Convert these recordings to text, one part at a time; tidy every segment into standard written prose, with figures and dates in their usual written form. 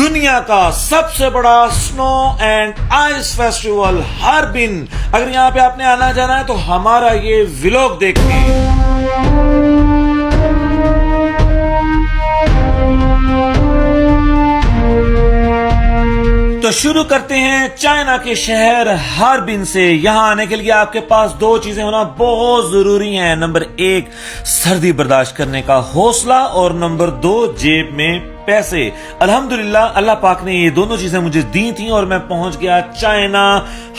دنیا کا سب سے بڑا سنو اینڈ آئس فیسٹیول ہاربن. اگر یہاں پہ آپ نے آنا جانا ہے تو ہمارا یہ ولاگ دیکھیں. تو شروع کرتے ہیں چائنا کے شہر ہاربن سے. یہاں آنے کے لیے آپ کے پاس دو چیزیں ہونا بہت ضروری ہیں. نمبر 1 سردی برداشت کرنے کا حوصلہ اور نمبر 2 جیب میں پیسے. الحمدللہ اللہ پاک نے یہ دونوں چیزیں مجھے دی تھیں اور میں پہنچ گیا چائنا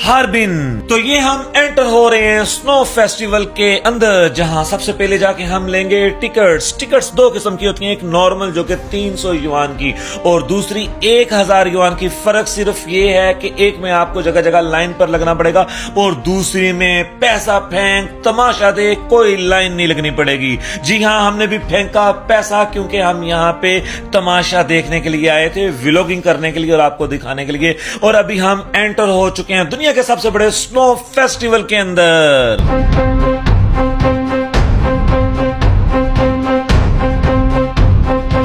ہاربن. تو یہ ہم انٹر ہو رہے ہیں سنو فیسٹیول کے اندر, جہاں سب سے پہلے جا کے ہم لیں گے ٹکٹس دو قسم کی ہوتی ہیں. ایک نارمل جو کہ 300 یوان کی اور دوسری 1000 یوان کی. فرق صرف یہ ہے کہ ایک میں آپ کو جگہ جگہ لائن پر لگنا پڑے گا اور دوسری میں پیسہ پھینک تماشا دے کوئی لائن نہیں لگنی پڑے گی. جی ہاں, ہم نے بھی پھینکا پیسہ کیونکہ ہم یہاں پہ تماشا دیکھنے کے لیے آئے تھے, ولاگنگ کرنے کے لیے اور آپ کو دکھانے کے لیے. اور ابھی ہم انٹر ہو چکے ہیں دنیا کے سب سے بڑے سنو فیسٹیول کے اندر.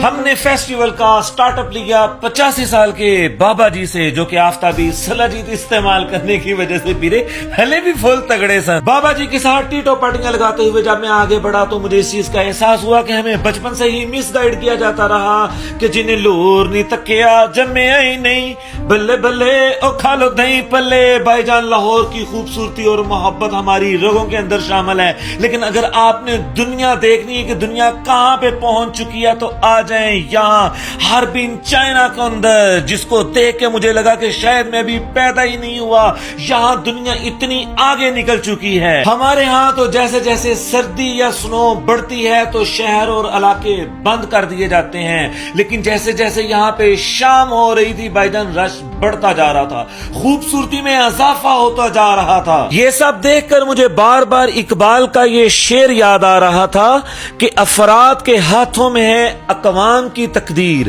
ہم نے فیسٹیول کا سٹارٹ اپ لیا 85 سال کے بابا جی سے, جو کہ آفتابی سلاجید استعمال کرنے کی وجہ سے پیرے ہلے بھی فل تگڑے سن. بابا جی کے ساتھ ٹیٹو پارٹیاں لگاتے ہوئے جب میں آگے بڑھا تو مجھے اس چیز کا احساس ہوا کہ ہمیں بچپن سے ہی مس گائیڈ کیا جاتا رہا کہ جنہیں لور نہیں تکیا جمے آئی نہیں, بلے بلے او کھا لو دہی پلے. بھائی جان, لاہور کی خوبصورتی اور محبت ہماری رگوں کے اندر شامل ہے, لیکن اگر آپ نے دنیا دیکھنی ہے کہ دنیا کہاں پہ پہنچ چکی ہے تو آ جائیں یہاں ہاربن چائنا کے اندر, جس کو دیکھ کے مجھے لگا کہ شاید میں بھی پیدا ہی نہیں ہوا. یہاں دنیا اتنی آگے نکل چکی ہے. ہمارے ہاں تو جیسے جیسے سردی یا سنو بڑھتی ہے تو شہر اور علاقے بند کر دیے جاتے ہیں, لیکن جیسے جیسے یہاں پہ شام ہو رہی تھی بھائی جان رش بڑھتا جا رہا تھا, خوبصورتی میں اضافہ ہوتا جا رہا تھا. یہ سب دیکھ کر مجھے بار بار اقبال کا یہ شعر یاد آ رہا تھا کہ افراد کے ہاتھوں میں ہے اقوام کی تقدیر,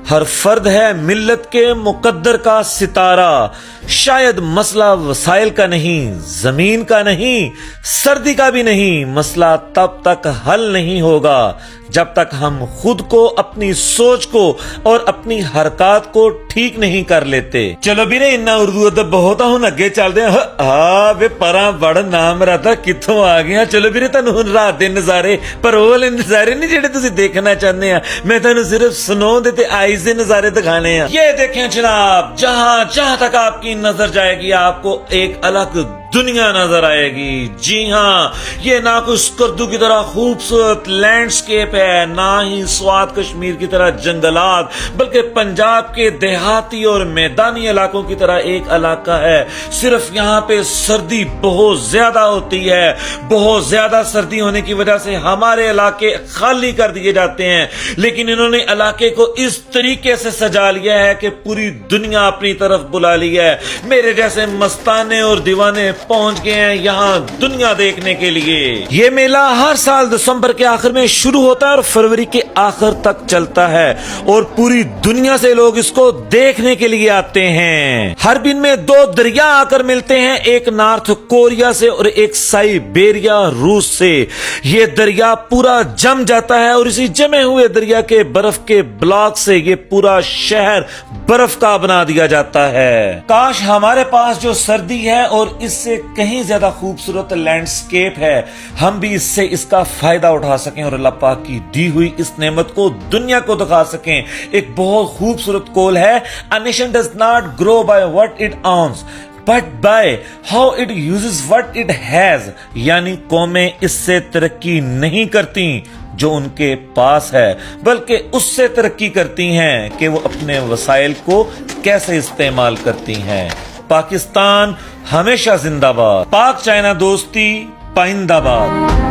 ہر فرد ہے ملت کے مقدر کا ستارہ. شاید مسئلہ وسائل کا نہیں, زمین کا نہیں, سردی کا بھی نہیں, مسئلہ تب تک حل نہیں ہوگا جب تک ہم خود کو, اپنی سوچ کو اور اپنی حرکات کو ٹھیک نہیں کر لیتے. چلو بھی نہیں اتنا اردو ادب بہت ہوں, اگے چلتے ہیں. ہاں بے پراں بڑا نام رہتا کتوں آ گیا. چلو بھی تینوں رات دے نظارے پر وہ والے نظارے نہیں جڑے تسی دیکھنا چاہتے ہیں, میں تینوں صرف سنو دے تے آئیز دے نظارے دکھانے ہیں. یہ دیکھیں جناب, جہاں تک آپ کی نظر جائے گی آپ کو ایک الگ دنیا نظر آئے گی. جی ہاں, یہ نہ کوئی اسکردو کی طرح خوبصورت لینڈسکیپ ہے, نہ ہی سوات کشمیر کی طرح جنگلات, بلکہ پنجاب کے دیہاتی اور میدانی علاقوں کی طرح ایک علاقہ ہے. صرف یہاں پہ سردی بہت زیادہ ہوتی ہے. بہت زیادہ سردی ہونے کی وجہ سے ہمارے علاقے خالی کر دیے جاتے ہیں, لیکن انہوں نے علاقے کو اس طریقے سے سجا لیا ہے کہ پوری دنیا اپنی طرف بلا لی ہے. میرے جیسے مستانے اور دیوانے پہنچ گئے ہیں یہاں دنیا دیکھنے کے لیے. یہ میلہ ہر سال دسمبر کے آخر میں شروع ہوتا ہے اور فروری کے آخر تک چلتا ہے, اور پوری دنیا سے لوگ اس کو دیکھنے کے لیے آتے ہیں. ہاربن میں 2 دریا آ کر ملتے ہیں, ایک نارتھ کوریا سے اور ایک سائبیریا روس سے. یہ دریا پورا جم جاتا ہے اور اسی جمے ہوئے دریا کے برف کے بلاک سے یہ پورا شہر برف کا بنا دیا جاتا ہے. کاش ہمارے پاس جو سردی ہے اور اس سے کہیں زیادہ خوبصورت لینڈسکیپ ہے, ہم بھی اس سے اس کا فائدہ اٹھا سکیں اور اللہ پاک کی دی ہوئی اس نعمت کو دنیا کو دکھا سکیں. ایک بہت خوبصورت قول ہے, A nation does not grow by what it owns but by how it uses what it has. یعنی قومیں اس سے ترقی نہیں کرتی جو ان کے پاس ہے, بلکہ اس سے ترقی کرتی ہیں کہ وہ اپنے وسائل کو کیسے استعمال کرتی ہیں. پاکستان ہمیشہ زندہ باد. پاک چائنا دوستی پائندہ باد.